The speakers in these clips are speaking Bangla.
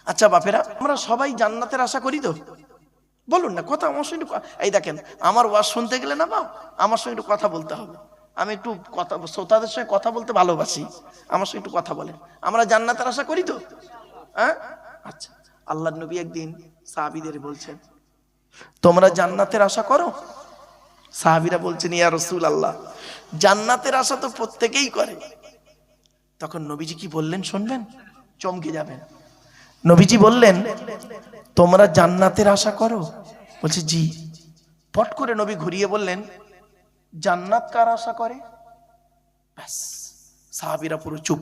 আচ্ছা বাপেরা, আমরা সবাই জান্নাতের আশা করি তো? বলুন না, কথা আমার সঙ্গে এই দেখেন, আমার ওয়াজ শুনতে গেলে না বাপ, আমার সঙ্গে একটু কথা বলতে হবে। আমি একটু কথা, শ্রোতাদের সঙ্গে কথা বলতে ভালোবাসি, আমার সঙ্গে একটু কথা বলেন। আমরা জান্নাতের আশা করি তো? হ্যাঁ, আচ্ছা। আল্লাহর নবী একদিন সাহাবীদের বলছেন, তোমরা জান্নাতের আশা করো? সাহাবীরা বলছেন, ইয়া রাসূলুল্লাহ, জান্নাতের আশা তো প্রত্যেকেই করে। তখন নবীজি কি বললেন শুনবেন, চমকে যাবেন। নবীজি বললেন, তোমরা জান্নাতের আশা করো? বলছে জি। পট করে নবী ঘুরিয়ে বললেন, জান্নাত কার আশা করে? ব্যাস, সাহাবীরা পুরো চুপ।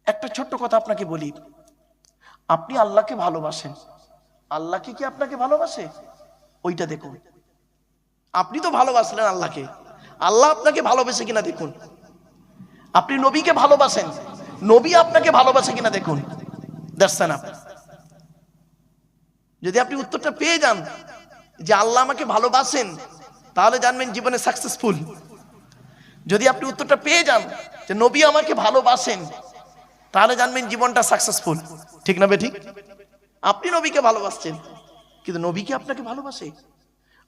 একটা ছোট্ট কথা আপনাকে বলি, আপনি আল্লাহকে ভালোবাসেন, আল্লাহ কি আপনাকে ভালোবাসে? ওইটা দেখুন। আপনি তো ভালোবাসলেন আল্লাহকে, আল্লাহ আপনাকে ভালোবাসে কিনা দেখুন। আপনি নবীকে ভালোবাসেন, নবী আপনাকে ভালোবাসে কিনা দেখুন। দেখছেন আপনি? যদি আপনি উত্তরটা পেয়ে যান যে আল্লাহ আমাকে ভালোবাসেন, তাহলে জানবেন জীবনে সাকসেসফুল। যদি আপনি উত্তরটা পেয়ে যান যে নবী আমাকে ভালোবাসেন, তাহলে জানবেন জীবনটা সাকসেসফুল। ঠিক না বেঠিক? আপনি নবীকে ভালোবাসছেন, কিন্তু নবী কি আপনাকে ভালোবাসে?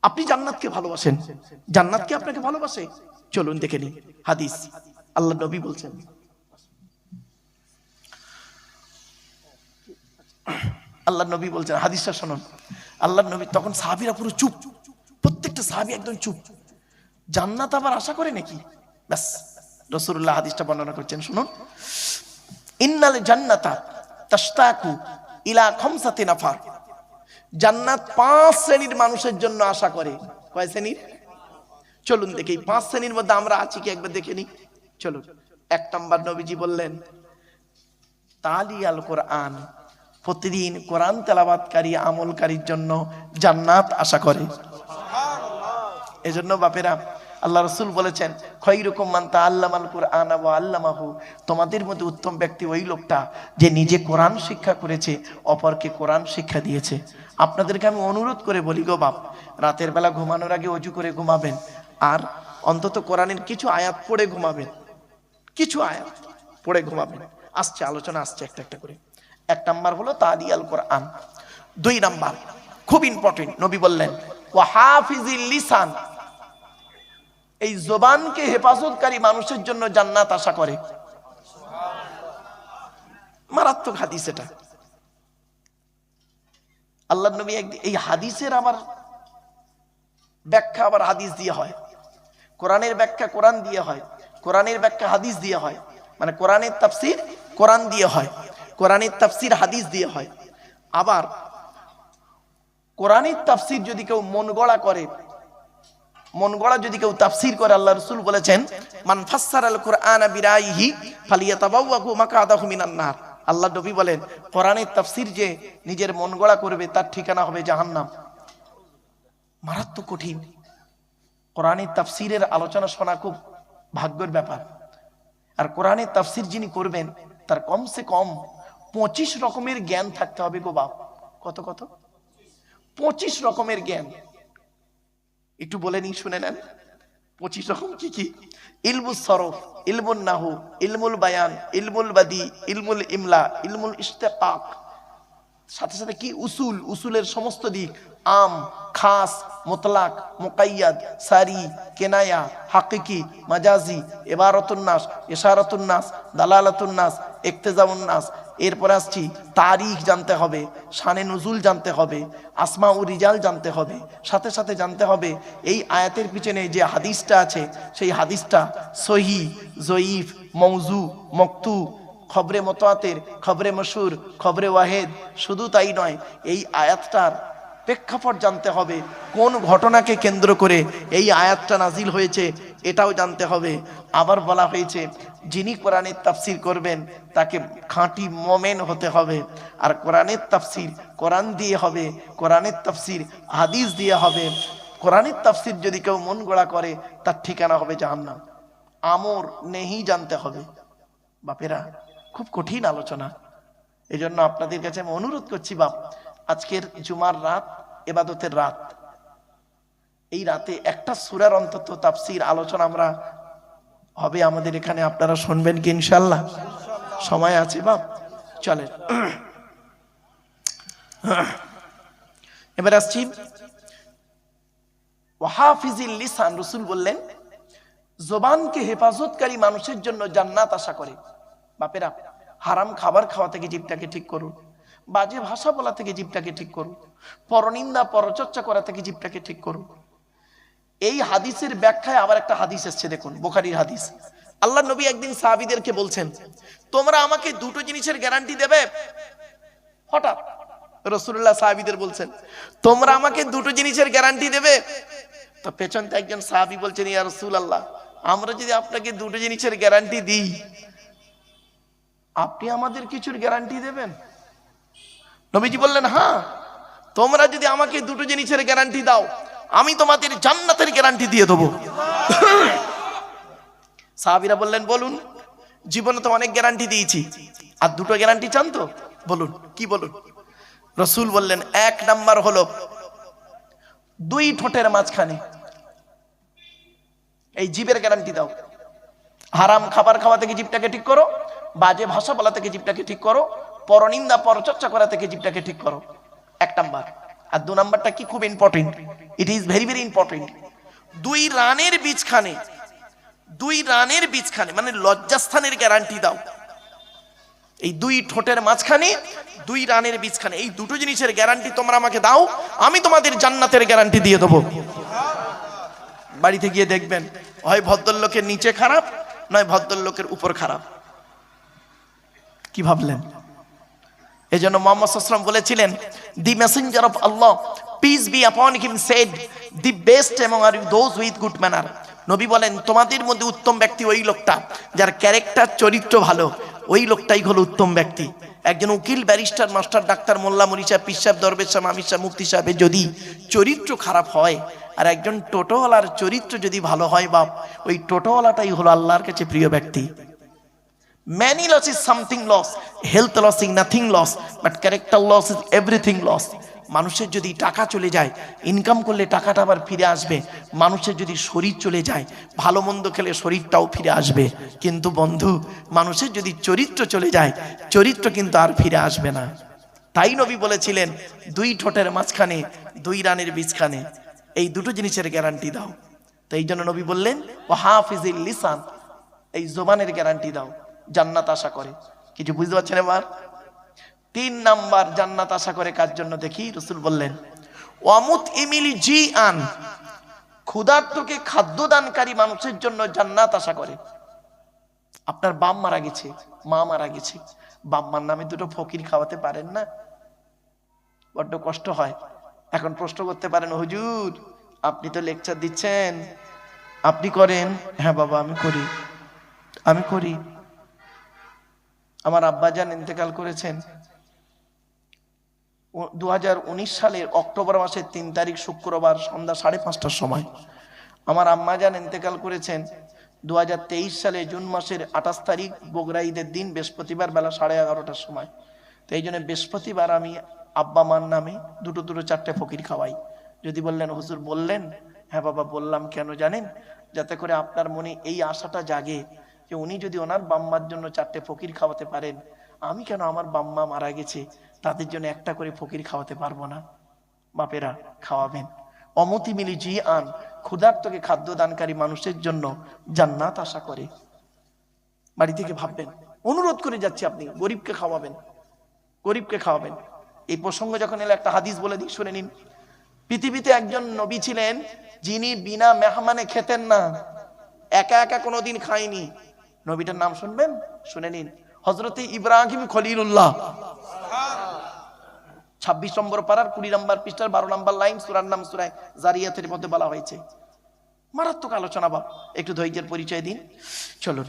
আপনি জান্নাতকে ভালোবাসেন, জান্নাত কি আপনাকে ভালোবাসে? চলুন দেখে নিই হাদিস। আল্লাহ নবী বলছেন, আল্লাহ নবী বলছেন, হাদিসটা শুনুন। আল্লাহ নবী, তখন সাহাবীরা পুরো চুপ, প্রত্যেকটা সাহাবী একদম চুপ। জান্নাত আবার আশা করে নাকি? ব্যাস, রাসূলুল্লাহ হাদিসটা বর্ণনা করছেন, শুনুন। ইন্নাল জান্নাতা তাশতাকু ইলা খামসাতি নাফার। জান্নাত 5 শ্রেণীর মানুষের জন্য আশা করে। কয় শ্রেণীর? চলুন দেখি 5 শ্রেণীর মধ্যে আমরা আছি কি একবার দেখে নিই। চলুন। 1 নাম্বার, নবীজি বললেন, তালি আল কোরআন, প্রতিদিন কোরআন তেলাওয়াতকারী আমলকারীর জন্য জান্নাত আশা করে। এজন্য বাপেরা, আল্লাহ রাসূল বলেছেন, খায়রুকুম মান তাআল্লামাল কুরআনা ওয়া আল্লামাহু, তোমাদের মধ্যে উত্তম ব্যক্তি ওই লোকটা যে নিজে কোরআন শিক্ষা করেছে, অপরকে কোরআন শিক্ষা দিয়েছে। আপনাদেরকে আমি অনুরোধ করে বলি গো বাপ, রাতের বেলা ঘুমানোর আগে ওযু করে ঘুমাবেন, আর অন্তত কোরআনের কিছু আয়াত পড়ে ঘুমাবেন, কিছু আয়াত পড়ে ঘুমাবেন। আসছে আলোচনা, আসছে একটা একটা করে। 1 নাম্বার হলো তালি আল কোরআন। 2 নাম্বার খুব ইম্পর্টেন্ট, নবী বললেন, ওয়া হাফিজিল লিসান, এই জবানকে হেফাজতকারী মানুষের জন্য জান্নাত আশা করে। মারাত্মক হাদিস এটা। আল্লাহ নবী এই হাদিসের আবার ব্যাখ্যা আবার হাদিস দিয়ে হয়, কোরআনের ব্যাখ্যা কোরআন দিয়ে হয়, কোরআনের ব্যাখ্যা হাদিস দিয়ে হয়। মানে কোরআনের তাফসীর কোরআন দিয়ে হয়, কোরআনের তাফসীর হাদিস দিয়ে হয়। আবার কোরআনের তাফসীর যদি কেউ মন গড়া করে, মন গড়া যদি কেউ তাফসীর করে, আল্লাহ রাসূল বলেছেন, মান ফাসসারাল কুরআনা বিরাইহি ফালিয়াতাবাওয়াহু মাকআদাহু মিনান নার। আল্লাহ নবী বলেন, কোরআনের তাফসীর যে নিজের মন গড়া করবে, তার ঠিকানা হবে জাহান্নাম। মারাত্মক কঠিন। কোরআনের তাফসীরের আলোচনা শোনা খুব ভাগ্যের ব্যাপার। আর কোরআনের তাফসীর যিনি করবেন, তার কমসে কম 25 রকমের জ্ঞান থাকতে হবে গো বাপ। কত কত? 25 রকমের জ্ঞান। একটু বলে নি, শুনে নেন। 25 রকম কি কি? ইলমুস সরফ, ইলমুন নাহু, ইলমুল বায়ান, ইলমুল বাদি, ইলমুল ইমলা, ইলমুল ইশতিকাক, সাথে সাথে কি উসুল, উসুলের সমস্ত দিক, আম, খাস, মুতলাক, মুকাইয়াদ, সারি, কেনায়া, হাকিকি, মাজাজি, ইবারাতুন নাস, ইশারাতুন নাস, দালালাতুন নাস, ইক্তেজাউন নাস। এরপর আসছি, তারিখ জানতে হবে, শানে নুজুল জানতে হবে, আসমা ও রিজাল জানতে হবে, সাথে সাথে জানতে হবে এই আয়াতের পিছনে যে হাদিসটা আছে, সেই হাদিসটা সহি, জয়ীফ, মৌজু, মকতু, খবরে মুতাওয়াতির, খবরে মশহুর, খবরে ওয়াহিদ। শুধু তাই নয়, এই আয়াতটার প্রেক্ষাপট জানতে হবে, কোন ঘটনাকে কেন্দ্র করে এই আয়াতটা নাজিল হয়েছে, এটাও জানতে হবে। আবার বলা হয়েছে, যিনি কোরআনের তাফসীর করবেন তাকে খাঁটি মুমিন হতে হবে। আর কোরআনের তাফসীর কোরআন দিয়ে হবে, কোরআনের তাফসীর হাদিস দিয়ে হবে। কোরআনের তাফসীর যদি কেউ মন গড়া করে, তার ঠিকানা হবে জাহান্নাম। আমর নেহি জানতে হবে। বাপেরা, খুব কঠিন আলোচনা। এই জন্য আপনাদের কাছে আমি অনুরোধ করছি বাপ, আজকের জুমার রাত, ইবাদতের রাত, এই রাতে একটা সূরার অন্তত তাফসীর আলোচনা আমরা হবে আমাদের এখানে। আপনারা শুনবেন কি ইনশাআল্লাহ? সময় আছে বাপ? চলেন এবার আসছি ওয়াহাফিজিল লিসান। রাসূল বললেন জবানকে হেফাজতকারী মানুষের জন্য জান্নাত আশা করে। বাপেরা, হারাম খাবার খাওয়া থেকে জিভটাকে ঠিক করুন, বাজে ভাষা বলা থেকে জিভটাকে ঠিক করুন, পরনিন্দা পরচর্চা করা থেকে জিভটাকে ঠিক করুন। এই হাদিসের ব্যাখ্যায় আবার একটা হাদিস এসেছে, দেখুন বুখারীর হাদিস। আল্লাহ নবী একদিন সাহাবীদেরকে বলছেন, তোমরা আমাকে দুটো জিনিসের গ্যারান্টি দেবে। হঠাৎ রাসূলুল্লাহ সাহাবীদের বলছেন, তোমরা আমাকে দুটো জিনিসের গ্যারান্টি দেবে। তো পেছন থেকে একজন সাহাবী বলছেন, ইয়া রাসূলুল্লাহ, আমরা যদি আপনাকে দুটো জিনিসের গ্যারান্টি দিই, আপনি আমাদের কিছুর গ্যারান্টি দেবেন? নবীজি বললেন, হ্যাঁ, তোমরা যদি আমাকে দুটো জিনিসের গ্যারান্টি দাও, আমি তোমাদের জান্নাতের গ্যারান্টি দিয়ে দেবো। সাহাবীরা বললেন, বলুন। জীবনে তো অনেক গ্যারান্টি দিয়েছি, আর দুটো গ্যারান্টি চান তো? বলুন, কি বলুন? রাসূল বললেন, এক নাম্বার হলো দুই ঠোঁটের মাঝখানে এই জিভের গ্যারান্টি দাও। হারাম খাবার খাওয়া থেকে জিভটাকে ঠিক করো, বাজে ভাষা বলা থেকে জিভটাকে ঠিক করো, পরনিন্দা পরচর্চা করা থেকে জিভটাকে ঠিক করো। এক নাম্বার। আর দু নাম্বারটা কি? খুব important, it is very very important. দুই রানের বীজখানে মানে লজ্জাস্থানের গ্যারান্টি দাও। এই দুই ঠোঁটের মাঝখানে, দুই রানের বীজখানে, এই দুটো জিনিসের গ্যারান্টি তোমরা আমাকে দাও, আমি তোমাদের জান্নাতের গ্যারান্টি দিয়ে দেবো। বাড়িতে গিয়ে দেখবেন, হয় ভদ্রলোকের নিচে খারাপ, নয় ভদ্রলোকের উপর খারাপ। কি ভাবলেন? এই জন্য মুহাম্মদ সাল্লাল্লাহু আলাইহি ওয়াসাল্লাম বলেছিলেন, the messenger of Allah, peace be upon him, said, the best among are you those with good manner. নবী বলেন, তোমাদের মধ্যে উত্তম ব্যক্তি ওই লোকটা যার ক্যারেক্টার, চরিত্র ভালো, ওই লোকটাই হলো উত্তম ব্যক্তি। একজন উকিল, ব্যারিস্টার, মাস্টার, ডাক্তার, মোল্লা, মুরি সাহেব, পীর সাহেব, দরবেশ সাহেব, আমির সাহেব, মুফতি সাহেবের যদি চরিত্র খারাপ হয়, আর একজন টোটোওয়ালার চরিত্র যদি ভালো হয়, বাপ, ওই টোটোওয়ালাটাই হলো আল্লাহর কাছে প্রিয় ব্যক্তি। Many loss is something loss, health loss is nothing loss, but character loss is everything loss. মানুষের যদি টাকা চলে যায়, ইনকাম করলে টাকাটা আবার ফিরে আসবে। মানুষের যদি শরীর চলে যায়, ভালো মন্দ খেলে শরীরটাও ফিরে আসবে। কিন্তু বন্ধু, মানুষের যদি চরিত্র চলে যায়, চরিত্র কিন্তু আর ফিরে আসবে না। তাই নবী বলেছিলেন, দুই ঠোঁটের মাঝখানে, দুই রানের বীজখানে, এই দুটো জিনিসের গ্যারান্টি দাও। তো এই জন্য নবী বললেন, ওয়াহাফিজিল লিসান, এই জবানের গ্যারান্টি দাও, জান্নাত আশা করে। কিছু বুঝতে পারছেন? এবার তিন নাম্বার জান্নাত আশা করে কার জন্য দেখি। রাসূল বললেন, ওয়ামুত ইমিলি জি আন, ক্ষুধার্তকে খাদ্য দানকারী মানুষের জন্য জান্নাত আশা করে। আপনার বাপ মারা গেছে, মা মারা গেছে, বাপ মার নামে দুটো ফকির খাওয়াতে পারেন না? বড্ড কষ্ট হয়। এখন প্রশ্ন করতে পারেন, হুজুর আপনি তো লেকচার দিচ্ছেন, আপনি করেন? হ্যাঁ বাবা, আমি করি। আমার আব্বাজান ইন্তেকাল করেছেন 2019 সালের অক্টোবর মাসের 3 তারিখ শুক্রবার সন্ধ্যা 5:30টার সময়। আমার আম্মাজান ইন্তেকাল করেছেন 2023 সালে জুন মাসের 28 তারিখ বগরা ঈদের দিন বৃহস্পতিবার বেলা 11:30টার সময়। তো এই জন্য বৃহস্পতিবার আমি আব্বা মার নামে দুটো 4টে ফকির খাওয়াই। যদি বললেন, হুজুর বললেন? হ্যাঁ বাবা বললাম। কেন জানেন? যাতে করে আপনার মনে এই আশাটা জাগে যে উনি যদি ওনার বাম্মার জন্য 4টে ফকির খাওয়াতে পারেন, আমি কেন আমার বাম্মা মারা গেছে তাদের জন্য একটা করে ফকির খাওয়াতে পারবো না? বাপেরা, খাওয়াবেন। অমতি মিলি জি আন, ক্ষুধার্তকে খাদ্য দানকারী মানুষের জন্য জান্নাত আশা করে। বাড়ি থেকে ভাববেন, অনুরোধ করে যাচ্ছি, আপনি গরিবকে খাওয়াবেন। এই প্রসঙ্গ যখন এলো, একটা হাদিস বলে দিই, শুনে নিন। পৃথিবীতে একজন নবী ছিলেন যিনি বিনা মেহমানে খেতেন না, একা একা কোনোদিন খায়নি। নবীটার নাম শুনবেন? শুনে নিন, হযরতে ইব্রাহিম খলিলুল্লাহ। 26 নম্বর পারার 20 নম্বর পৃষ্ঠার 12 নম্বর লাইন, সূরার নাম সূরা জারিয়াতের মধ্যে বলা হয়েছে। মারাত্মক আলোচনা, বাপ, একটু ধৈর্যের পরিচয় দিন। চলুন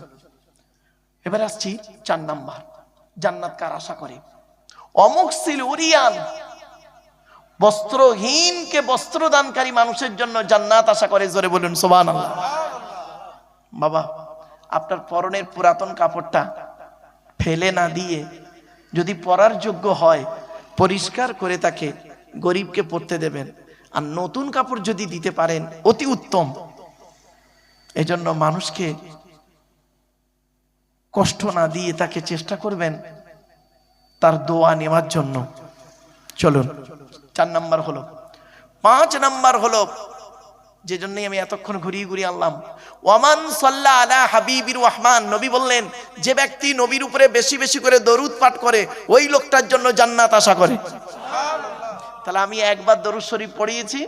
এবার আসছি 4 নাম্বার, জান্নাত কার আশা করে? অমুকসিল উরিয়ান, বস্ত্রহীনকে বস্ত্র দানকারী মানুষের জন্য জান্নাত আশা করে। জোরে বলুন সুবহানাল্লাহ। বাবা, আপনার পরনের পুরাতন কাপড়টা ফেলে না দিয়ে যদি পরার যোগ্য হয়, পরিষ্কার করে তাকে গরিবকে পরতে দেবেন। আর নতুন কাপড় যদি দিতে পারেন, অতি উত্তম। এজন্য মানুষকে কষ্ট না দিয়ে তাকে চেষ্টা করবেন তার দোয়া নেওয়ার জন্য। চলুন 4 নাম্বার হলো। 5 নাম্বার হলো, যে জন্যই আমি এতক্ষণ ঘুরিয়ে ঘুরিয়ে আনলাম, ওয়ামান সাল্লা আলা হাবিবির রহমান, নবী বললেন যে ব্যক্তি নবীর উপরে বেশি বেশি করে দরুদ পাঠ করে ওই লোকটার জন্য জান্নাত আশা করে। তাহলে আমি একবার দরুদ শরীফ পড়িয়েছি,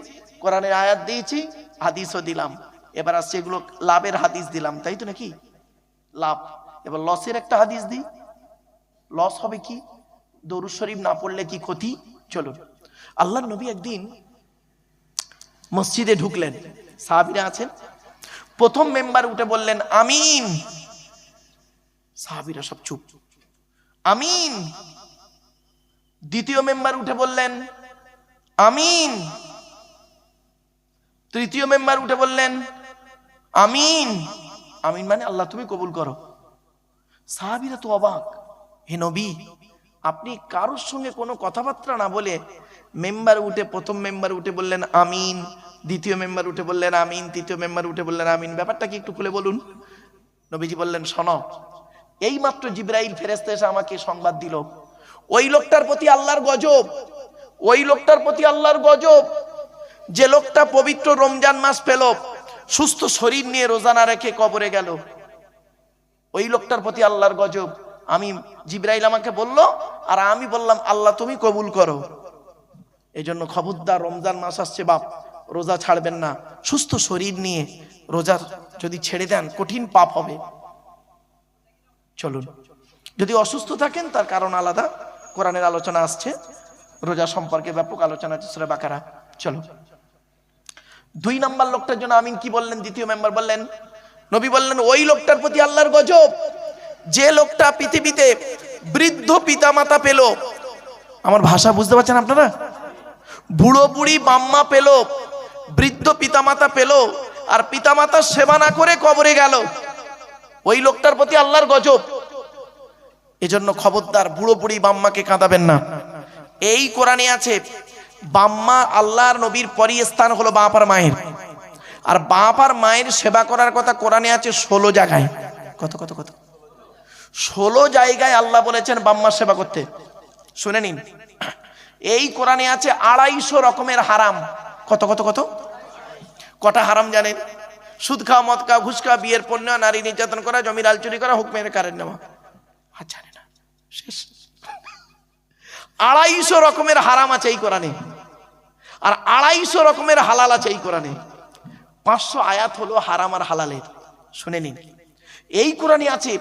কোরআনের আয়াত দিয়েছি, হাদিসও দিলাম, এবার আসছে এগুলো লাভের হাদিস দিলাম, তাই তো নাকি? লাভ। এবার লসের একটা হাদিস দিই। লস হবে কি? দরুদ শরীফ না পড়লে কি ক্ষতি? চলুন। আল্লাহর নবী একদিন মসজিদে ঢুকলেন, সাহাবীরা আছেন, প্রথম মেম্বার উঠে বললেন আমিন। সাহাবীরা সব চুপ, আমিন। দ্বিতীয় মেম্বার উঠে বললেন আমিন। তৃতীয় মেম্বার উঠে বললেন আমিন। আমিন মানে আল্লাহ তুমি কবুল করো। সাহাবীরা তো অবাক, হে নবী আপনি কারোর সঙ্গে কোনো কথাবার্তা না বলে মেম্বার উঠে, প্রথম মেম্বার উঠে বললেন আমিন, দ্বিতীয় মেম্বার উঠে বললেন আমিন, তৃতীয় মেম্বার উঠে বললেন আমিন, ব্যাপারটা কি একটু খুলে বলুন। নবীজি বললেন শোনো, এই মাত্র জিবরাইল ফেরেশতা এসে আমাকে সংবাদ দিল, ওই লোকটার প্রতি আল্লাহর গজব, ওই লোকটার প্রতি আল্লাহর গজব, যে লোকটা পবিত্র রমজান মাস পেল, সুস্থ শরীর নিয়ে রোজা না রেখে কবরে গেল, ওই লোকটার প্রতি আল্লাহর গজব। আমি জিবরাইল আমাকে বলল, আর আমি বললাম আল্লাহ তুমি কবুল করো। এই জন্য খবরদার, রমজান মাস আসছে বাপ, রোজা ছাড়বেন না। সুস্থ শরীর নিয়ে রোজা যদি ছেড়ে দেন কঠিন পাপ হবে। চলুন, যদি অসুস্থ থাকেন তার কারণ আলাদা, কোরআনের আলোচনা আসছে, রোজা সম্পর্কে ব্যাপক আলোচনা আছে সূরা বাকারা। চলো, 2 নাম্বার লোকটার জন্য আমিন কি বললেন? দ্বিতীয় মেম্বার বললেন, নবী বললেন ওই লোকটার প্রতি আল্লাহর গজব, যে লোকটা পৃথিবীতে বৃদ্ধ পিতামাতা পেল, আমার ভাষা বুঝতে পারছেন আপনারা? বুড়ো বুড়ি বাম্মা পেল, বৃদ্ধ পিতামাতা পেল, আর পিতামাতার সেবা না করে কবরে গেল, ওই লোকটার প্রতি আল্লাহর গজব। এজন্য খবরদার, বুড়ো বুড়ি বাম্মাকে কাঁদাবেন না। এই কোরআনে আছে বাম্মা আল্লাহর নবীর পরই স্থান হলো বাপ আর মায়ের, আর বাপ আর মায়ের সেবা করার কথা কোরআনে আছে 16 জায়গায়। কত কত কত 16 জায়গায় আল্লাহ বলেছেন বাম্মার সেবা করতে। শুনে নিন, এই কোরআনে আছে 250 রকমের হারাম। কত কত কত কটা হারাম জানেন? সুদ খাওয়া, মদ খাওয়া, ঘুষ খাওয়া, বিয়ের পণ্য, নারী নির্যাতন করা, জমির আল চুরি করা, হুকমের কারেন্ট নেওয়া। আর জানে না, শেষ। 250 রকমের হারাম আছে এই কোরআনে, আর 250 রকমের হালাল আছে এই কোরআনে। 500 আয়াত হলো হারাম আর হালালের। শুনে নিন, এই কোরআনে আছে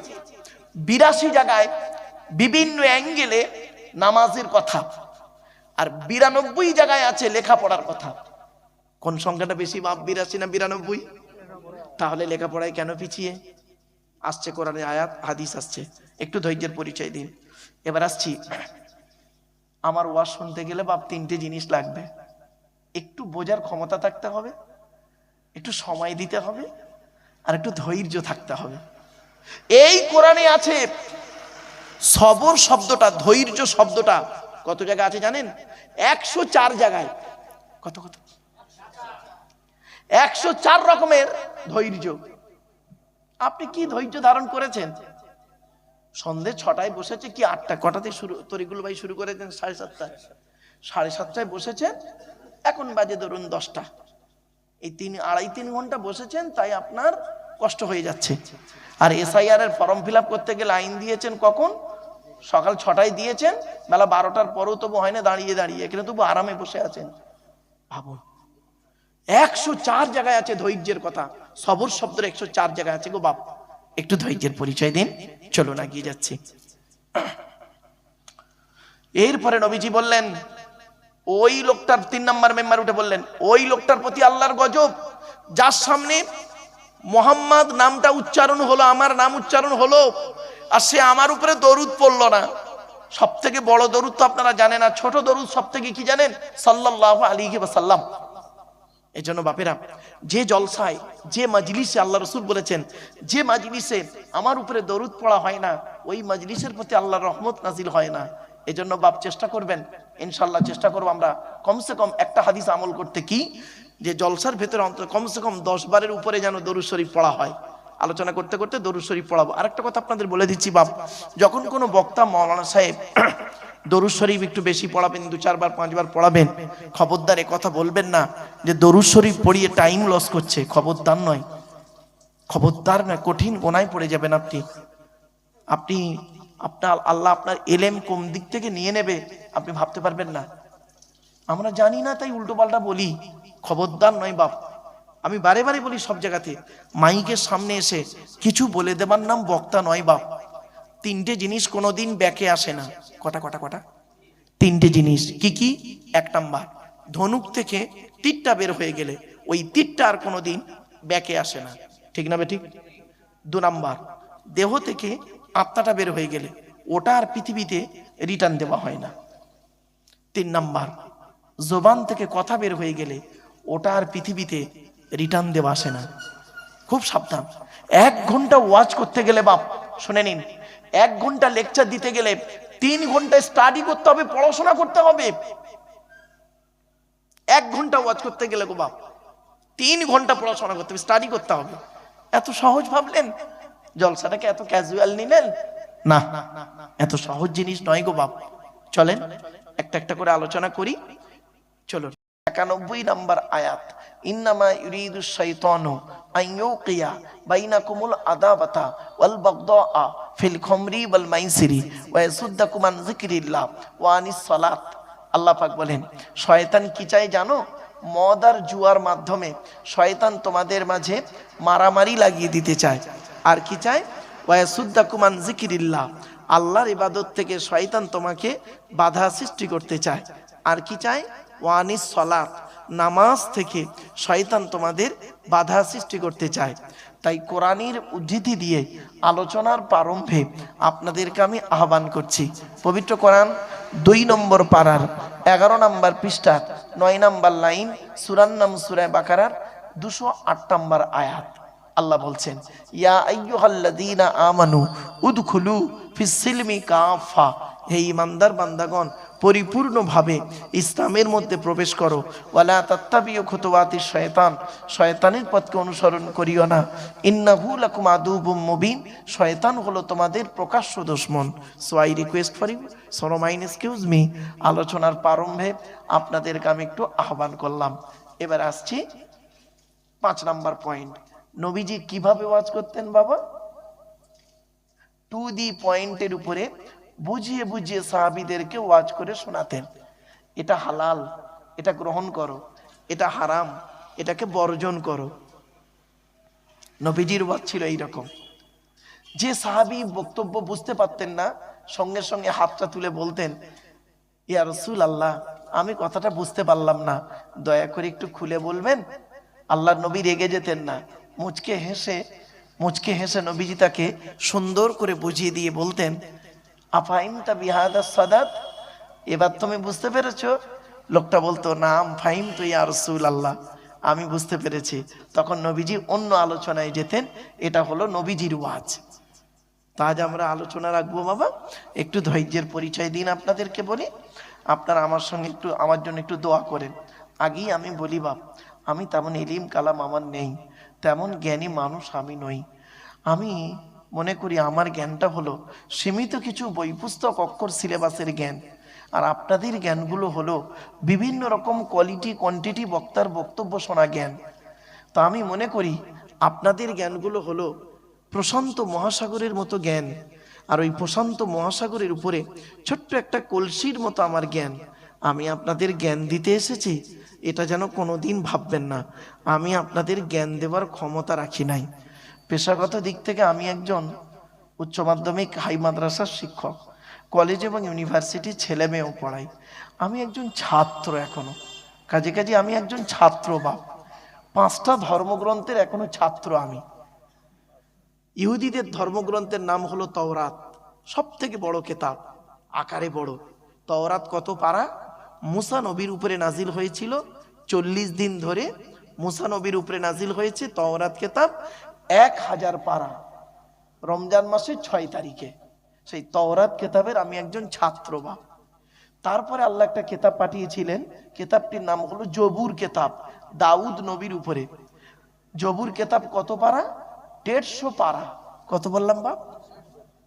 82 জায়গায় বিভিন্ন অ্যাঙ্গেলে নামাজের কথা, আর 92 জায়গায় আছে লেখাপড়ার কথা। কোন সংখ্যাটা বেশি বাপ, 82 না 92? তাহলে লেখাপড়ায় কেন পিছিয়ে? আসছে কোরআনে আয়াত, হাদিস আসছে। একটু ধৈর্যের পরিচয় দিন। এবার আসছি, আমার ওয়াজ শুনতে গেলে বাপ 3টে জিনিস লাগবে। একটু বোঝার ক্ষমতা থাকতে হবে, একটু সময় দিতে হবে, আর একটু ধৈর্য থাকতে হবে। এই কোরআনে আছে সবর শব্দটা, ধৈর্য শব্দটা কত জায়গায় আছে জানেন? 104 জায়গায়। কত কত 104 রকমের ধৈর্য। আপনি কি ধৈর্য ধারণ করেছেন? সন্ধে 6টায় বসেছে কি 8টা, কটাতে শুরু? তরিকুল ভাই শুরু করেছেন 7:30, 7:30টায় বসেছেন, এখন বাজে ধরুন 10টা। এই 3-3.5 ঘন্টা বসেছেন, তাই আপনার কষ্ট হয়ে যাচ্ছে। আর এসআইআর এর ফর্ম ফিল আপ করতে গেলে আইন দিয়েছেন কখন? সকাল 6টায় দিয়েছেন, বেলা 12টার পরেও তবু হয় না, দাঁড়িয়ে দাঁড়িয়ে, এখানে তবু আরামে বসে আছেন। ভাবুন, 104 জায়গায় আছে ধৈর্যের কথা। সবর শব্দের 104 জায়গায় আছে গো বাপ। একটু ধৈর্যের পরিচয় দিন। চলুন এগিয়ে যাচ্ছি। এরপরে নবীজি বললেন ওই লোকটার, 3 নাম্বার মেম্বার উঠে বললেন ওই লোকটার প্রতি আল্লাহর গজব, যার সামনে মোহাম্মদ নামটা উচ্চারণ হলো, আমার নাম উচ্চারণ হলো, আর সে আমার উপরে দরুদ পড়লো না। সব থেকে বড় দরুদ তো আপনারা জানেন, আর ছোট দরুদ সব থেকে কি জানেন? সাল্লাল্লাহু আলাইহি ওয়াসাল্লাম। এই জন্য বাপেরা, যে জলসায়, যে মাজলিসে, আল্লাহ রসুল বলেছেন যে মাজলিসে আমার উপরে দরুদ পড়া হয় না, ওই মাজলিসের প্রতি আল্লাহর রহমত নাজিল হয় না। এই জন্য বাপ চেষ্টা করবেন, ইনশাল্লাহ চেষ্টা করবো আমরা কমসে কম একটা হাদিস আমল করতে, কি যে জলসার ভেতরে অন্তত কমসে কম 10 বারের উপরে যেন দরুদ শরীফ পড়া হয়। আলোচনা করতে করতে দরুদ শরীফ পড়াবো। আরেকটা কথা আপনাদের বলে দিচ্ছি বাপ, যখন কোনো বক্তা, মাওলানা সাহেব দরুদ শরীফ একটু বেশি পড়াবেন, 2-4 বার 5 বার পড়াবেন। খবরদার এ কথা বলবেন না যে দরুদ শরীফ পড়িয়ে টাইম লস করছে, খবরদার নয়, খবরদার না, কঠিন গোনায় পড়ে যাবেন আপনি। আপনার আল্লাহ আপনার এলেম কোন দিক থেকে নিয়ে নেবে আপনি ভাবতে পারবেন না। আমরা জানি না তাই উল্টো পাল্টা বলি, খবরদার নয় বাপ। আমি বারে বারে বলি সব জায়গাতে, মাইকের সামনে এসে কিছু বলে দেবার নাম বক্তা নয় বাপ। 3টে জিনিস কোনোদিন ব্যাকে আসে না। কটা কটা কটা? 3টে জিনিস। কি কি? 1 নাম্বার, ধনুক থেকে তীরটা বের হয়ে গেলে ওই তীরটা আর কোনোদিন ব্যাকে আসে না, ঠিক না বেঠিক? 2 নাম্বার, দেহ থেকে আত্মাটা বের হয়ে গেলে ওটা আর পৃথিবীতে রিটার্ন দেওয়া হয় না। 3 নাম্বার, জবান থেকে কথা বের হয়ে গেলে ওটা আর পৃথিবীতে রিটার্ন দেওয়া আসে না। খুব সাবধান। 1 ঘন্টা ওয়াজ করতে গেলে বাপ, শুনে নিন, 1 ঘন্টা লেকচার দিতে গেলে 3 ঘন্টা স্টাডি করতে হবে, পড়াশোনা করতে হবে। 1 ঘন্টা ওয়াজ করতে গেলে গো বাপ 3 ঘন্টা পড়াশোনা করতে হবে, স্টাডি করতে হবে। এত সহজ ভাবলেন? জলসাটাকে এত ক্যাজুয়াল নিলেন? না, এত সহজ জিনিস নয় গো বাপ। চলেন একটা একটা করে আলোচনা করি। চলো 91 নাম্বার আয়াত, ইন্নামা ইউরিদুশ শাইতানু আন ইউকিয়া বাইনাকুমুল আদাবাতা ওয়াল বাগদাআ ফিল খামরি ওয়াল মাইসিরি ওয়া ইয়াসুদ্দাকুম আন যিকরিল্লাহ ওয়া আনিস সালাত। আল্লাহ পাক বলেন, শয়তান কি চায় জানো? মদ আর জুয়ার মাধ্যমে শয়তান তোমাদের মাঝে মারামারি লাগিয়ে দিতে চায়। আর কি চায়? ওয়া ইয়াসুদ্দাকুম আন যিকরিল্লাহ, আল্লাহর ইবাদত থেকে শয়তান তোমাকে বাধা সৃষ্টি করতে চায়। আর কি চায়? ওয়ানিস সালাত, নামাজ থেকে শয়তান তোমাদের বাধা সৃষ্টি করতে চায়। তাই কোরআনের উদ্ধৃতি দিয়ে আলোচনার প্রারম্ভে আপনাদেরকে আমি আহ্বান করছি, পবিত্র কোরআন 2 নম্বর পারার 11 নম্বর পৃষ্ঠা 9 নম্বর লাইন, সূরার নাম সূরা বাকারার 208 নম্বর আয়াত। আল্লাহ বলছেন, ইয়া আইয়ুহাল্লাযীনা আমানু উদখুলু ফিস সিলমি কাফা, হে ঈমানদার বান্দাগণ পরিপূর্ণভাবে ইসলামের মধ্যে প্রবেশ করো। ওয়ালা তাত্তাবিউ খুতুওয়াতিশ শয়তান, শয়তানের পথকে অনুসরণ করিও না। ইন্নাহু লাকুম আদুউম মুবিন, শয়তান হলো তোমাদের প্রকাশ্য দুশমন। So I request for you, so mind excuse me, আলোচনার প্রারম্ভে আপনাদেরকে আমি একটু আহ্বান করলাম। এবার আসছি 5 নাম্বার পয়েন্ট, নবীজি কিভাবে ওয়াজ করতেন বাবা? টু দি পয়েন্টের উপরে বুঝিয়ে বুঝিয়ে সাহাবীদেরকে ওয়াজ করে শোনাতেন। এটা হালাল, এটা গ্রহণ করো, এটা হারাম, এটাকে বর্জন করো। নবীজির ওয়াজ ছিল এইরকম। যে সাহাবী বক্তব্য বুঝতে পারতেন না, সঙ্গে সঙ্গে হাতটা তুলে বলতেন, ইয়া রাসূলুল্লাহ, আমি কথাটা বুঝতে পারলাম না, দয়া করে একটু খুলে বলবেন। আল্লাহর নবী রেগে যেতেন না, মুচকে হেসে নবীজি তাকে সুন্দর করে বুঝিয়ে দিয়ে বলতেন, আফাইমতা বিহাদা সাদাত, এবার তুমি বুঝতে পেরেছো? লোকটা বলতো, নাম ফাহিম তো ইয়া রাসূলুল্লাহ, আমি বুঝতে পেরেছি। তখন নবীজি অন্য আলোচনায় যেতেন। এটা হলো নবীজির ওয়াজ। তাজ আমরা আলোচনা রাখবো বাবা, একটু ধৈর্যের পরিচয় দিন। আপনাদেরকে বলি, আপনারা আমার সঙ্গে একটু, আমার জন্য একটু দোয়া করেন। আগেই আমি বলি বাপ, আমি তেমন ইলিম কালাম আমার নেই, তেমন জ্ঞানী মানুষ আমি নই। আমি মনে করি আমার জ্ঞানটা হলো সীমিত কিছু বই পুস্তক অক্ষর সিলেবাসের জ্ঞান, আর আপনাদের জ্ঞানগুলো হলো বিভিন্ন রকম কোয়ালিটি কোয়ান্টিটি বক্তার বক্তব্য শোনা জ্ঞান। তা আমি মনে করি আপনাদের জ্ঞানগুলো হলো প্রশান্ত মহাসাগরের মতো জ্ঞান, আর ওই প্রশান্ত মহাসাগরের উপরে ছোট্ট একটা কলসির মতো আমার জ্ঞান। আমি আপনাদের জ্ঞান দিতে এসেছি, এটা যেন কোনোদিন ভাববেন না আমি আপনাদের জ্ঞান দেওয়ার ক্ষমতা রাখি নাই। পেশাগত দিক থেকে আমি একজন উচ্চ মাধ্যমিক হাই মাদ্রাসার শিক্ষক, কলেজ এবং ইউনিভার্সিটি ছেলে মেয়েও পড়াই। আমি একজন ছাত্র এখনো, কাজে আমি একজন ছাত্র বাপ। 5টা ধর্মগ্রন্থের এখনো ছাত্র আমি। ইহুদিদের ধর্মগ্রন্থের নাম হলো তাওরাত, সব থেকে বড় কেতাব, আকারে বড়। তাওরাত কত পারা? মুসা নবীর উপরে নাজিল হয়েছিল 40 দিন ধরে। মুসা নবীর উপরে নাজিল হয়েছে তাওরাত কেতাব 1000 পারা, রমজান মাসের 6 তারিখে। সেই তাওরাত কেতাবের আমি একজন ছাত্র বাপ। তারপরে আল্লাহ একটা কেতাব পাঠিয়েছিলেন, কেতাবটির নাম হলো জবুর কেতাব, দাউদ নবীর উপরে। জবুর কেতাব কত পারা? 150 পারা। কত বললাম বাপ?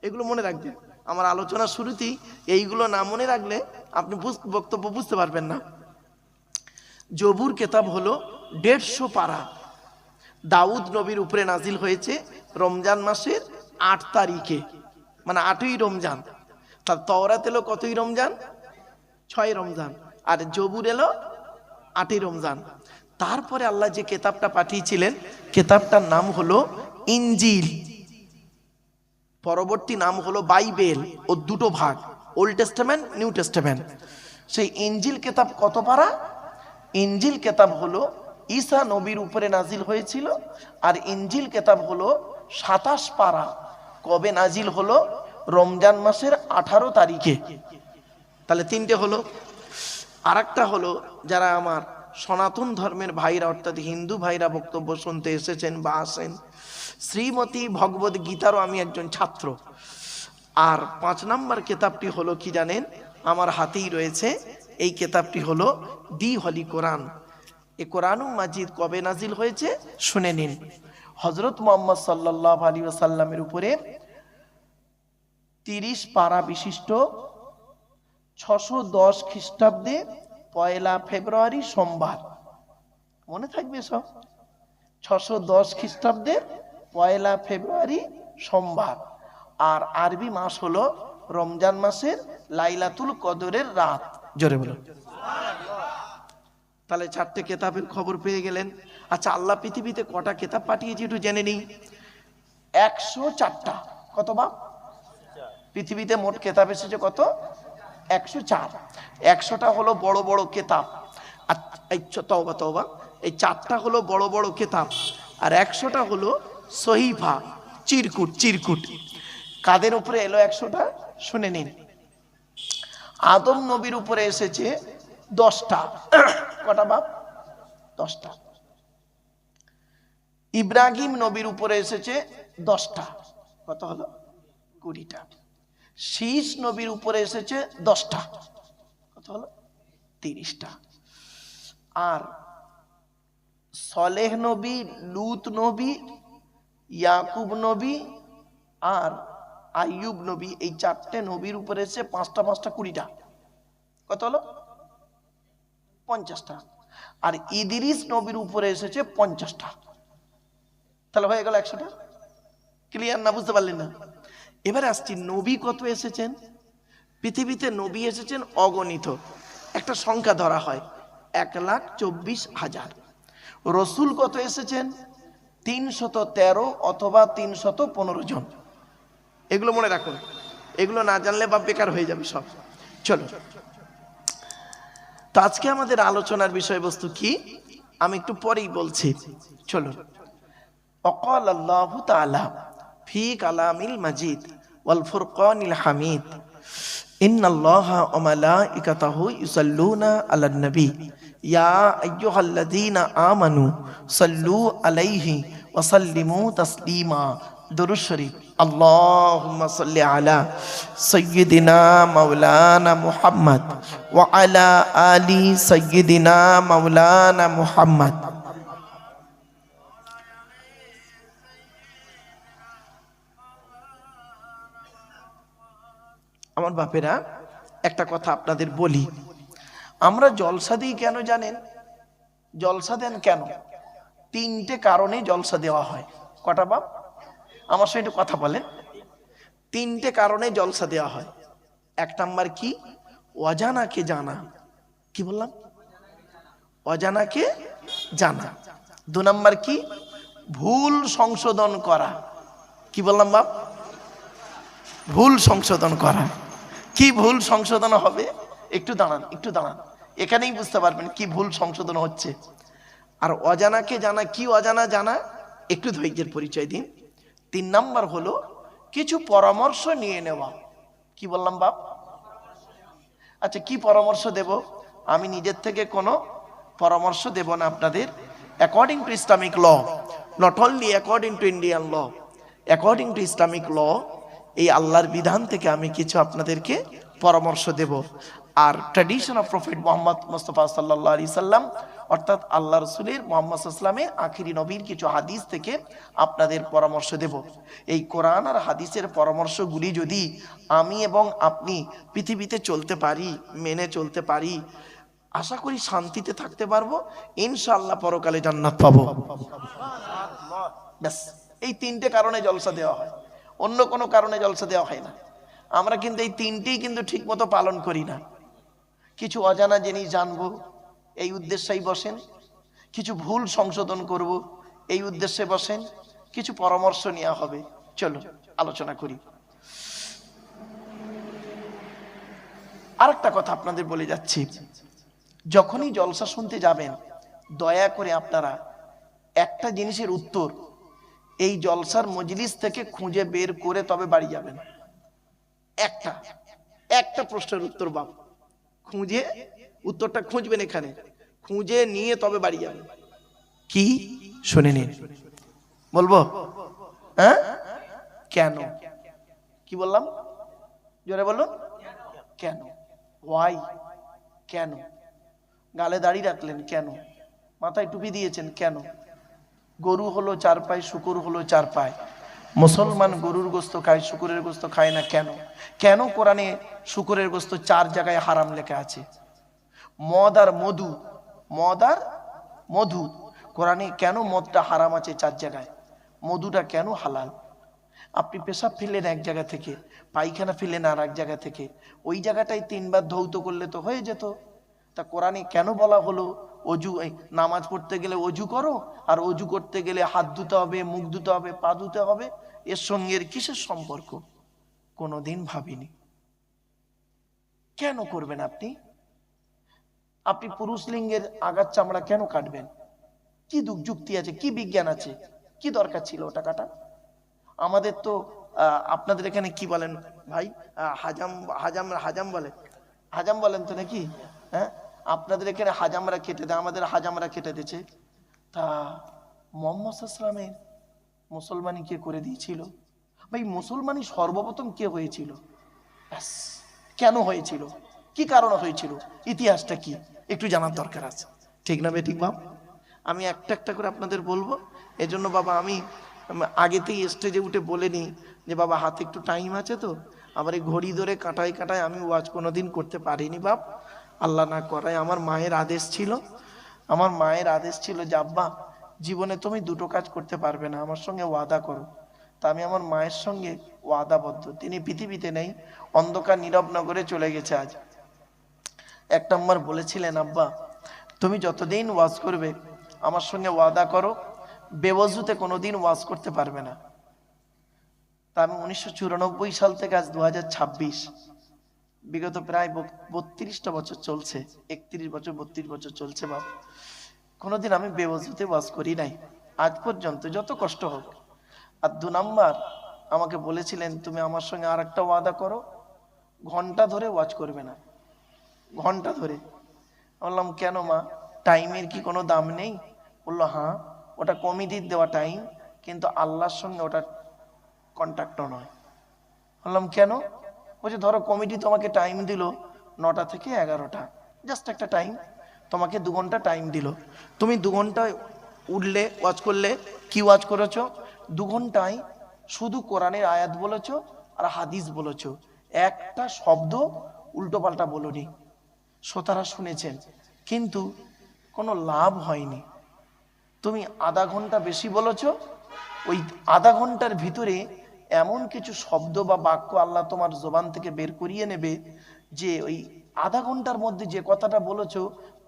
এগুলো মনে রাখবেন, আমার আলোচনার শুরুতেই এইগুলো না মনে রাখলে আপনি বক্তব্য বুঝতে পারবেন না। জবুর কেতাব হলো 150 পারা। দাউদ নবীর উপরে নাজিল হয়েছে রমজান মাসের 8 তারিখে, মানে 8ই রমজান। তার তওরাত এলো কতই রমজান? 6 রমজান। আর জবুর এলো 8ই রমজান। তারপরে আল্লাহ যে কেতাবটা পাঠিয়েছিলেন, কেতাবটার নাম হলো ইনজিল। পরবর্তী নাম হলো বাইবেল। ও দুটো ভাগ, ওল্ড টেস্টামেন্ট, নিউ টেস্টামেন্ট। সেই ইনজিল কেতাব কত পারা? ইনজিল কেতাব হলো ঈসা নবীর উপরে নাজিল হয়েছিল। আর ইনজিল কেতাব হলো 27 পারা। কবে নাজিল হলো? রমজান মাসের 18 তারিখে। তাহলে 3টে হলো। আরেকটা হলো, যারা আমার সনাতন ধর্মের ভাইরা অর্থাৎ হিন্দু ভাইরা বক্তব্য শুনতে এসেছেন বা আসেন, শ্রীমতী ভগবদ গীতারও আমি একজন ছাত্র। আর 5 নম্বর কেতাবটি হলো কি জানেন? আমার হাতেই রয়েছে। এই কেতাবটি হলো দি হলি কোরআন। এই কোরআনুল মাজিদ কবে নাজিল হয়েছে শুনে নিন। হযরত মুহাম্মদ সাল্লাল্লাহু আলাইহি ওয়াসাল্লামের উপরে 30 পারা বিশিষ্ট 610 খ্রিস্টাব্দে 1 ফেব্রুয়ারি সোমবার, মনে থাকবে সব, 610 খ্রিস্টাব্দে 1 ফেব্রুয়ারি সোমবার। আর আরবি মাস হলো রমজান মাসের লাইলাতুল কদরের রাত। জোরে বলো তাহলে 4টে কেতাবের খবর পেয়ে গেলেন। আচ্ছা, আল্লাহ পৃথিবীতে কটা কেতাব পাঠিয়েছে একটু জেনে নিই। 104টা। কত বাপ? পৃথিবীতে মোট কেতাব এসেছে কত? 104। 100টা হলো বড় বড় কেতাব। তওবা তওবা, এই 4টা হলো বড় বড় কেতাব, আর 100টা হলো সহিফা, চিরকুট। চিরকুট কাদের উপরে এলো 100টা শুনে নিন। আদম নবীর উপরে এসেছে 10টা। কটা বাপ? 10টা। ইব্রাহিম নবীর উপরে এসেছে 10টা। কত হলো? 20টা। শীষ নবীর উপরে এসেছে 10টা। কত হলো? 30টা। আর সলেহ নবী, লুত নবী, ইয়াকুব নবী আর আইয়ুব নবী, এই 4টে নবীর উপরে এসেছে 5টা 5টা 20টা। কত হলো? 50টা। আর ইদ্রিস নবীর উপরে এসেছে 50টা। তাহলে হয়ে গেল 100টা। ক্লিয়ার না? বুঝতে পারলেন না? এবারে আসছি, নবী কত এসেছেন? পৃথিবীতে নবী এসেছেন অগণিত। একটা সংখ্যা ধরা হয় 1,24,000। রসুল কত এসেছেন? 313 অথবা 315 জন। এগুলো মনে রাখুন, এগুলো না জানলে বা বেকার হয়ে যাবে সব। চলো, তো আজকে আমাদের আলোচনার বিষয়বস্তু কি আমি একটু পরেই বলছি। চলো। অকাল আল্লাহু তাআলা ফি কালামিল মাজিদ ওয়াল ফুরকানিল হামিদ, ইন্নাল্লাহা ওয়া মালাইকাতাহু ইউসাল্লুনা আলান নবী ইয়া আইয়ুহাল্লাযীনা আমানু সাল্লু আলাইহি ওয়া সাল্লিমু তাসলিমা। দুরূদ শরীফ। আল্লাহুম্মা সাল্লি আলা সাইয়্যিদিনা মাওলানা মুহাম্মদ ওয়া আলা আলি সাইয়্যিদিনা মাওলানা মুহাম্মদ। আমার বাপেরা, একটা কথা আপনাদের বলি, আমরা জলসা দিই কেন জানেন? জলসা দেন কেন? 3টে কারণে জলসা দেওয়া হয়। কটা বাপ? আমার সঙ্গে একটু কথা বলেন। 3টে কারণে জলসা দেওয়া হয়। 1 নাম্বার কি? অজানাকে জানা। কি বললাম? অজানাকে জানা। 2 নাম্বার কি? ভুল সংশোধন করা। কি বললাম বাপ? ভুল সংশোধন করা। কি ভুল সংশোধন হবে? একটু দাঁড়ান, একটু দাঁড়ান, এখানেই বুঝতে পারবেন কি ভুল সংশোধন হচ্ছে। আর অজানাকে জানা, কি অজানা জানা? একটু ধৈর্যের পরিচয় দিন। 3 নাম্বার হলো কিছু পরামর্শ নিয়ে নেওয়া। কি বললাম বাপ? আচ্ছা, কি পরামর্শ দেব? আমি নিজের থেকে কোনো পরামর্শ দেব না আপনাদের। According to Islamic law, not only according to Indian law, according to Islamic law, এই আল্লাহর বিধান থেকে আমি কিছু আপনাদেরকে পরামর্শ দেব। আর tradition of prophet Mohammad Mustafa সাল্লাল্লাহু আলাইহি সাল্লাম, অর্থাৎ আল্লাহ রসুলের মোহাম্মদ সাল্লামের আখিরি নবীর কিছু হাদিস থেকে আপনাদের পরামর্শ দেব। এই কোরআন আর হাদিসের পরামর্শগুলি যদি আমি এবং আপনি পৃথিবীতে চলতে পারি, মেনে চলতে পারি, আশা করি শান্তিতে থাকতে পারবো, ইনশাআল্লাহ পরকালে জান্নাত পাবো। ব্যাস, এই তিনটে কারণে জলসা দেওয়া হয়, অন্য কোনো কারণে জলসা দেওয়া হয় না। আমরা কিন্তু এই তিনটেই কিন্তু ঠিক মতো পালন করি না। কিছু অজানা জিনিস জানবো, এই উদ্দেশ্যেই বসেন। কিছু ভুল সংশোধন করব, এই উদ্দেশ্যে বসেন। কিছু পরামর্শ নেওয়া হবে, চলো আলোচনা করি। আরেকটা কথা আপনাদের বলে যাচ্ছি, যখনই জলসা শুনতে যাবেন দয়া করে আপনারা একটা জিনিসের উত্তর এই জলসার মজলিস থেকে খুঁজে বের করে তবে বাড়ি যাবেন। একটা প্রশ্নের উত্তর বাপ খুঁজে, উত্তরটা খুঁজবেন, এখানে খুঁজে নিয়ে তবে বাড়ি যাবেন। কি শুনে নিন, বলবো? হ্যাঁ, কেন? কি বললাম? জোরে বলুন। কেন? ওয়াই? কেন? গালে দাড়ি রাখলেন কেন? মাথায় টুপি দিয়েছেন কেন? গরু হলো চার পায়ে, শুকুর হলো চার পায়ে। মুসলমান গরুর গোস্ত খায়, শুকুরের গোস্ত খায় না কেন? কেন কোরআনে শুকুরের গোস্ত 4 জায়গায় হারাম লেখা আছে? মদ আর মধু কোরআনে কেন মদটা হারাম আছে 4 জায়গায়? মধুটা কেন হালাল? আপনি পেশাব ফেললেন এক জায়গা থেকে, পায়খানা ফেললেন আর এক জায়গা থেকে, ওই জায়গাটাই 3 বার ধৌত করলে তো হয়ে যেত। তা কোরআনে কেন বলা হলো অজু, নামাজ পড়তে গেলে অজু করো, আর অজু করতে গেলে হাত ধুতে হবে, মুখ ধুতে হবে, পা ধুতে হবে? এর সঙ্গে এর কিসের সম্পর্ক? কোনোদিন ভাবিনি। কেন করবেন আপনি? আপনি পুরুষ লিঙ্গের আগার চামড়া কেন কাটবেন? কি যুক্তি আছে, কি বিজ্ঞান আছে, কি দরকার ছিল ওটা কাটা? আমাদের তো আপনাদের এখানে কি বলেন ভাই? হাজাম বলেন তো নাকি? হ্যাঁ, আপনাদের এখানে হাজামরা কেটে দেয়, আমাদের হাজামরা কেটে দিয়েছে। তা মুহাম্মদ সাল্লাল্লাহু মুসলমানি কে করে দিয়েছিল? ভাই মুসলমানি সর্বপ্রথম কে হয়েছিল? কেন হয়েছিল? কি কারণে হয়েছিল? ইতিহাসটা কি একটু জানার দরকার আছে, ঠিক না বেঠিক বাপ? আমি একটা করে আপনাদের বলবো। এজন্য বাবা আমি আগেতেই স্টেজে উঠে বলে নিই যে বাবা হাতে একটু টাইম আছে, তো আমার এই ঘড়ি ধরে কাটায় আমি ওয়াজ কোনোদিন করতে পারিনি বাপ, আল্লাহ না করায়। আমার মায়ের আদেশ ছিল যে আব্বা জীবনে তুমি 2টো কাজ করতে পারবে না, আমার সঙ্গে ওয়াদা করো। তা আমি আমার মায়ের সঙ্গে ওয়াদাবদ্ধ। তিনি পৃথিবীতে নেই, অন্ধকার নীরব নগরে চলে গেছে আজ। 1 নম্বর বলেছিলেন, আব্বা তুমি যতদিন ওয়াজ করবে আমার সঙ্গে ওয়াদা করো বেওয়াজুতে কোনোদিন ওয়াজ করতে পারবে না। তা আমি 1994 সাল থেকে আজ 2026, বিগত প্রায় 32টা বছর চলছে, 31 বছর 32 বছর চলছে বাপ, কোনোদিন আমি বেওয়াজুতে ওয়াজ করি নাই আজ পর্যন্ত, যত কষ্ট হোক। আর 2 নম্বর আমাকে বলেছিলেন তুমি আমার সঙ্গে আর একটা ওয়াদা করো, ঘন্টা ধরে ওয়াজ করবে না, ঘন্টা ধরে। বললাম কেন মা, টাইমের কি কোনো দাম নেই? বললো হ্যাঁ, ওটা কমিটির দেওয়া টাইম, কিন্তু আল্লাহর সঙ্গে ওটা কন্ট্রাক্ট নয়। বললাম কেন? বলছে ধরো কমিটি তোমাকে টাইম দিল 9টা থেকে 11টা, জাস্ট একটা টাইম, তোমাকে 2 ঘন্টা টাইম দিল, তুমি 2 ঘন্টায় উঠলে ওয়াজ করলে, কি ওয়াজ করেছো? 2 ঘন্টায় শুধু কোরআনের আয়াত বলেছো আর হাদিস বলেছো, একটা শব্দ উল্টো পাল্টা বলোনি। শ্রোতারা শুনেছেন, কিন্তু কোনো লাভ হয়নি। তুমি আধা ঘন্টা বেশি বলেছো, ওই আধা ঘন্টার ভিতরে এমন কিছু শব্দ বা বাক্য আল্লাহ তোমার জবান থেকে বের করিয়ে নেবে যে ওই আধা ঘন্টার মধ্যে যে কথাটা বলেছো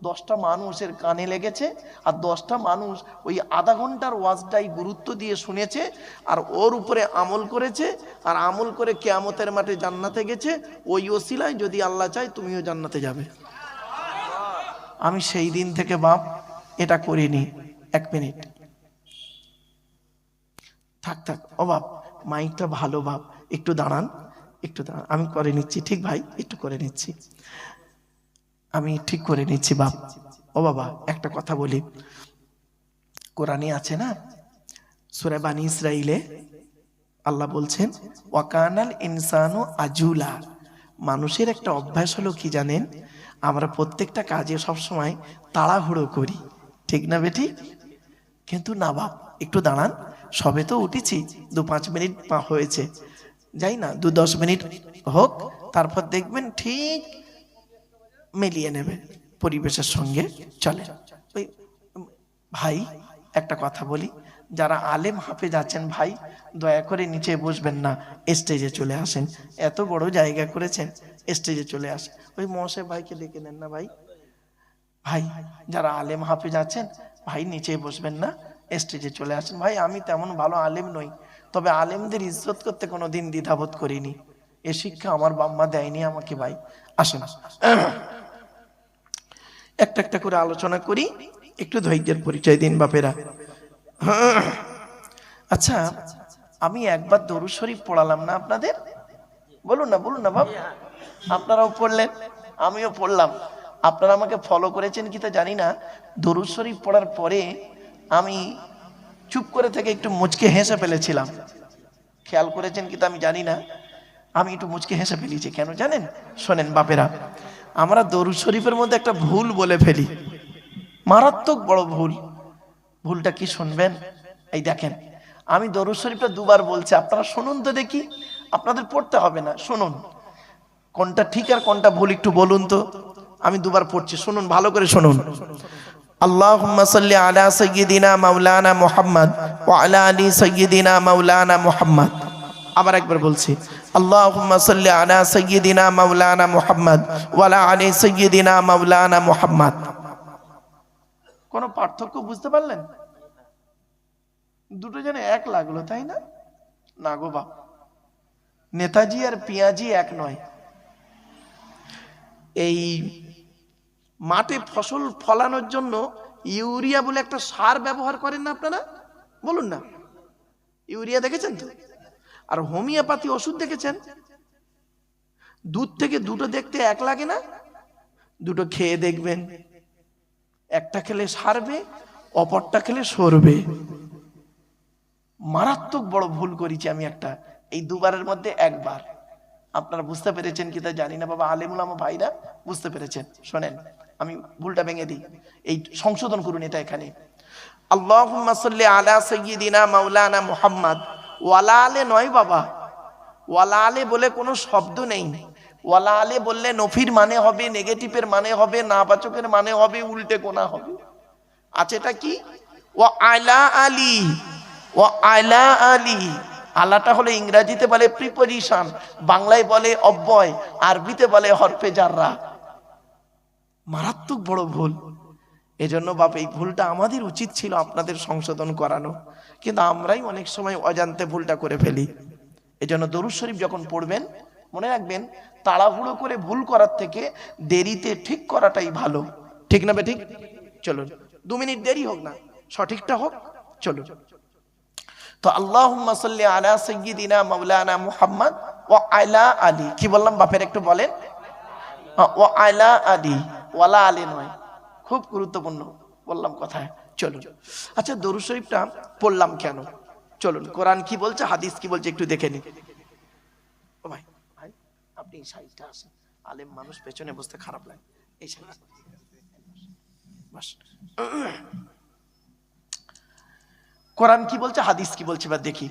10টা মানুষের কানে লেগেছে, আর 10টা মানুষ ওই আধা ঘন্টার ওয়াজটাই গুরুত্ব দিয়ে শুনেছে আর ওর উপরে আমল করেছে, আর আমল করে কিয়ামতের মাঠে জান্নাতে গেছে। ওই ওসিলায় যদি আল্লাহ চায় তুমিও জান্নাতে যাবে। আমি সেই দিন থেকে বাপ এটা করিনি। 1 মিনিট থাক ও বাপ, মাইকটা ভালো বাপ, একটু দাঁড়ান, আমি করে নিচ্ছি। ঠিক ভাই, একটু করে নিচ্ছি, আমি ঠিক করে নিচ্ছি বাপ। ও বাবা একটা কথা বলি, কোরআনে আছে না সূরা বানী ইসরাইলে আল্লাহ বলছেন ওয়াকানাল ইনসানু আজুলা, মানুষের একটা অভ্যাস হলো কি জানেন, আমরা প্রত্যেকটা কাজে সবসময় তাড়াহুড়ো করি, ঠিক না বেটি? কিন্তু না বাপ, একটু দাঁড়ান, সবে তো উঠেছি, 2-5 মিনিট হয়েছে, যাই না 2-10 মিনিট হোক, তারপর দেখবেন ঠিক মিলিয়ে নেবে পরিবেশের সঙ্গে চলে। ওই ভাই একটা কথা বলি, যারা আলেম হাফেজ আছেন ভাই, দয়া করে নিচে বসবেন না, স্টেজে চলে আসেন। এত বড় জায়গা করেছেন, স্টেজে চলে আসেন। ওই মহাশয় ভাইকে ডেকে নেন না ভাই। ভাই যারা আলেম হাফেজ আছেন ভাই, নিচে বসবেন না, স্টেজে চলে আসেন। ভাই আমি তেমন ভালো আলেম নই, তবে আলেমদের ইজ্জত করতে কোনোদিন দ্বিধাবোধ করিনি, এ শিক্ষা আমার বাম্মা দেয়নি আমাকে। ভাই আসেন, একটা একটা করে আলোচনা করি, একটু ধৈর্যের পরিচয় দিন বাপেরা। আচ্ছা, আমি একবার দরুদ শরীফ পড়ালাম না আপনাদের? বলুন না, বলুন না বাপ। আপনারাও পড়লেন, আমিও পড়লাম। আপনারা আমাকে ফলো করেছেন কি তা জানি না। দরুদ শরীফ পড়ার পরে আমি চুপ করে থেকে একটু মুচকে হেসে ফেলেছিলাম। খেয়াল করেছেন কি তা আমি জানি না, আমি একটু মুচকে হেসে ফেলেছি। কেন জানেন? শোনেন বাপেরা, আমরা দরুদ শরীফের মধ্যে একটা ভুল বলে ফেলি, মারাত্মক বড় ভুল। ভুলটা কি শুনবেন? এই দেখেন, আমি দরুদ শরীফটা 2 বার বলছি, আপনারা শুনুন তো দেখি। আপনাদের পড়তে হবে না, শুনুন কোনটা ঠিক আর কোনটা ভুল একটু বলুন তো। আমি 2 বার পড়ছি, শুনুন ভালো করে শুনুন। আল্লাহুম্মা সাল্লি আলা সাইয়্যিদিনা মাওলানা মুহাম্মদ ওয়া আলা আলি সাইয়্যিদিনা মাওলানা মুহাম্মদ। আবার একবার বলছি, আল্লাহুম্মা সাল্লি আলা সাইয়্যিদিনা মাওলানা মুহাম্মদ ওয়া আলা আলি সাইয়্যিদিনা মাওলানা মুহাম্মদ। কোন পার্থক্য বুঝতে পারলেন? দুটো যেন এক লাগলো, তাই না? না গো বাপ, নেতাজি আর পিয়াজি এক নয়। এই মাঠে ফসল ফলানোর জন্য ইউরিয়া বলে একটা সার ব্যবহার করেন না আপনারা? বলুন না, ইউরিয়া দেখেছেন তো? আর হোমিওপ্যাথি ওষুধ দেখেছেন? দুধ থেকে দুটো দেখতে এক লাগে না? দুটো খেয়ে দেখবেন, একটা খেলে সারবে, অপরটা খেলে সরবে। মারাত্মক বড় ভুল করেছি আমি একটা, এই 2 বারের মধ্যে 1 বার। আপনারা বুঝতে পেরেছেন কি তা জানি না বাবা, আলেমুল আমা ভাইরা বুঝতে পেরেছেন। শোনেন, আমি ভুলটা ভেঙে দিই, এই সংশোধন করুন এটা এখানে। আল্লাহুম্মা সাল্লি আলা সাইয়্যিদিনা মাওলানা মুহাম্মদ। ওয়ালা আলে নয় বাবা, ওয়ালা আলে বলে কোনো শব্দ নেই। ওয়ালা আলে বললে নফির মানে হবে, নেগেটিভের মানে হবে, নাবাচকের মানে হবে, উল্টে গোনা হবে। আছে এটা কি? ওয়া আলা আলী, ওয়া আলা আলী। আলাটা হলো ইংরেজিতে বলে প্রিপোজিশন, বাংলায় বলে অব্যয়, আরবিতে বলে হরফে জাররা। মারাত্মক বড় ভুল। এজন্য বাপ, এই ভুলটা আমাদের উচিত ছিল আপনাদের সংশোধন করানো, কিন্তু আমরাই অনেক সময় অজান্তে ভুলটা করে ফেলি। এজন্য দরুদ শরীফ যখন পড়বেন মনে রাখবেন, তাড়াহুড়ো করে ভুল করার থেকে দেরিতে ঠিক করাটাই ভালো, ঠিক না বেঠিক? চলুন 2 মিনিট দেরি হোক না, সঠিকটা হোক, চলুন। তো আল্লাহুম্মা সাল্লি আলা সাইয়্যিদিনা মাওলানা মুহাম্মদ ওয়া আলা আলী। কি বললাম বাপের একটু বলেন? ওয়া আলা আলী, ওয়ালা আলী নয়। খুব গুরুত্বপূর্ণ বললাম কথায়। চলুন, আচ্ছা দরুদ শরীফটা পড়লাম কেন? চলুন, কোরআন কি বলছে, হাদিস কি বলছে একটু দেখে নিন। ও ভাই, ভাই আপনি এই সাইডটা আসেন, আলেম মানুষ পেছনে বসতে খারাপ লাগে, এই সাইড বাস। কোরআন কি বলছে, হাদিস কি বলছে এবার দেখি।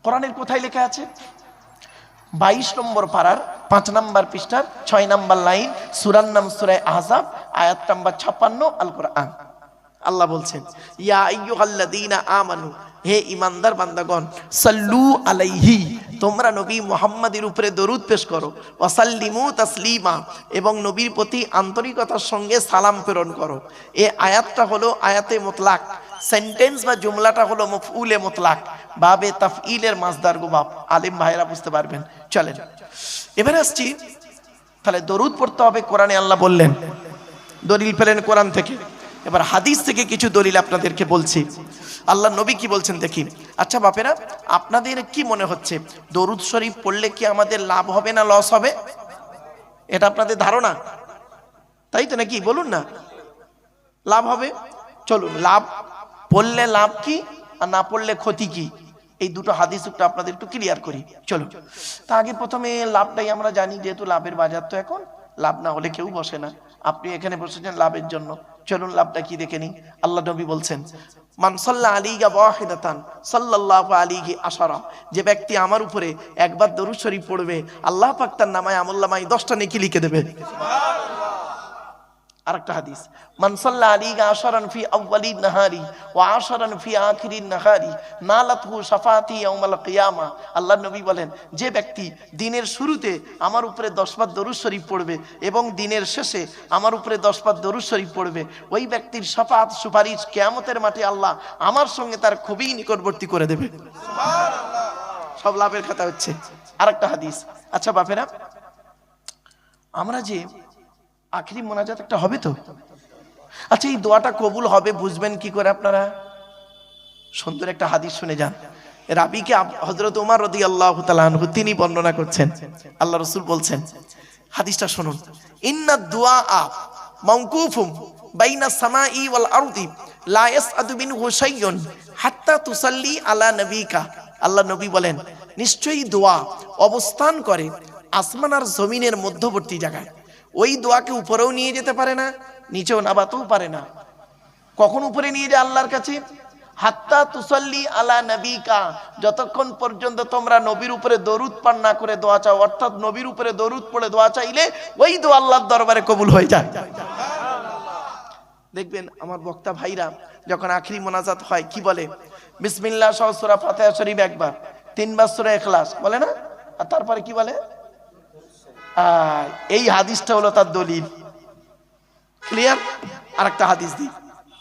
কোরআনের কোথায় লেখা আছে? 22 নম্বর পারার 5 নম্বর পৃষ্ঠার 6 নম্বর লাইন, সূরার নাম সূরা আহজাব, আয়াত নাম্বার 56, আল কোরআন। আল্লাহ বলছেন, ইয়া আইয়ুহাল্লাযীনা আমানু, হে ঈমানদার বান্দাগণ, সাল্লু আলাইহি, তোমরা নবী মুহাম্মাদের উপরে দরুদ পেশ করো, ওয়া সাল্লিমু তাসলিমা, এবং নবীর প্রতি আন্তরিকতার সঙ্গে সালাম প্রেরণ করো। এই আয়াতটা হলো আয়াতে মুতলাক, সেন্টেন্স বা জুমলাটা হলো মফউলে মুতলাক, বাবে তাফঈলের মাসদার গো বাপ, আলেম ভাইরা বুঝতে পারবেন। চলেন এবারে আসছি, তাহলে দরুদ পড়তে হবে, কোরআনে আল্লাহ বললেন, দলিল পেলেন কোরআন থেকে। এবার হাদিস থেকে কিছু দলিল আপনাদেরকে বলছি, আল্লাহ নবী কি বলছেন দেখি। আচ্ছা বাপেরা, আপনাদের কি মনে হচ্ছে দরুদ শরীফ পড়লে কি আমাদের লাভ হবে না লস হবে? এটা আপনাদের ধারণা, তাই তো নাকি? বলুন না, লাভ হবে। চলুন, লাভ পড়লে লাভ কি আর না পড়লে ক্ষতি কি এই দুটো হাদিস একটু আপনাদের একটু ক্লিয়ার করি। চলো, তা আগে প্রথমে লাভটাই আমরা জানি, যেহেতু লাভের বাজার, তো এখন লাভ না হলে কেউ বসে না। আপনি এখানে বসেছেন লাভের জন্য, চলুন লাভটা কি দেখে নিই। আল্লাহ নবী বলছেন, মান সাল্লা আলাইহি ওয়াহিদাতান সাল্লাল্লাহু আলাইহি আশারা, যে ব্যক্তি আমার উপরে একবার দরুদ শরীফ পড়বে, আল্লাহ পাক তার নামায় আমলনামায় 10টা নেকি লিখে দেবে। আরেকটা হাদিস, মান সাল্লা আলাইহি আশারান ফি আউয়ালিন নাহারি ওয়া আশারান ফি আখিরিন নাহারি নালাতহু শাফাআতি ইয়াউমাল কিয়ামা। আল্লাহর নবী বলেন, যে ব্যক্তি দিনের শুরুতে আমার উপরে 10 বার দরুদ শরীফ পড়বে এবং দিনের শেষে আমার উপরে 10 বার দরুদ শরীফ পড়বে, ওই ব্যক্তির শাফাআত সুপারিশ কিয়ামতের মাঠে আল্লাহ আমার সঙ্গে তার খুবই নিকটবর্তী করে দেবে। সুবহানাল্লাহ। সব লাভের কথা হচ্ছে। আরেকটা হাদিস, আচ্ছা বাপেরা, আমরা যে আখেরি মোনাজাত একটা হবে তো, আচ্ছা এই দোয়াটা কবুল হবে বুঝবেন কি করে আপনারা? সুন্দর একটা হাদিস শুনে যান। রাবিকে হযরত ওমর রাদিয়াল্লাহু তাআলা আনহু তিনি বর্ণনা করছেন, আল্লাহ রাসূল বলছেন, হাদিসটা শুনুন, ইন্না দুআ মাওকুফুম বাইনা সামাই ওয়াল আরদি লা ইয়াসআদু মিনহু শাইউন হাত্তা তুসাল্লি আলা নবিকা। আল্লাহ নবী বলেন, নিশ্চয়ই দোয়া অবস্থান করে আসমান আর জমিনের মধ্যবর্তী জায়গায়। ওই দোয়াকে উপরেও নিয়ে যেতে পারে না, নিচেও নামাতেও পারে না। কখন উপরে নিয়ে যায় আল্লাহর কাছে? হাত্তা তুসাল্লি আলা নবিকা, যতক্ষণ পর্যন্ত তোমরা নবীর উপরে দরুদ পাঠ না করে দোয়া চাও, অর্থাৎ নবীর উপরে দরুদ পড়ে দোয়া চাইলে ওই দোয়া আল্লাহর দরবারে কবুল হয়ে যায়। দেখবেন আমার বক্তা ভাইরা যখন আখেরি মোনাজাত হয় কি বলে? বিসমিল্লাহ সহ সূরা ফাতিহা শরীফ একবার, 3 বার সূরা ইখলাস বলে না, আর তারপরে কি বলে? এই হাদিসটা হলো তার দলিল। ক্লিয়ার? আরেকটা হাদিস দিই।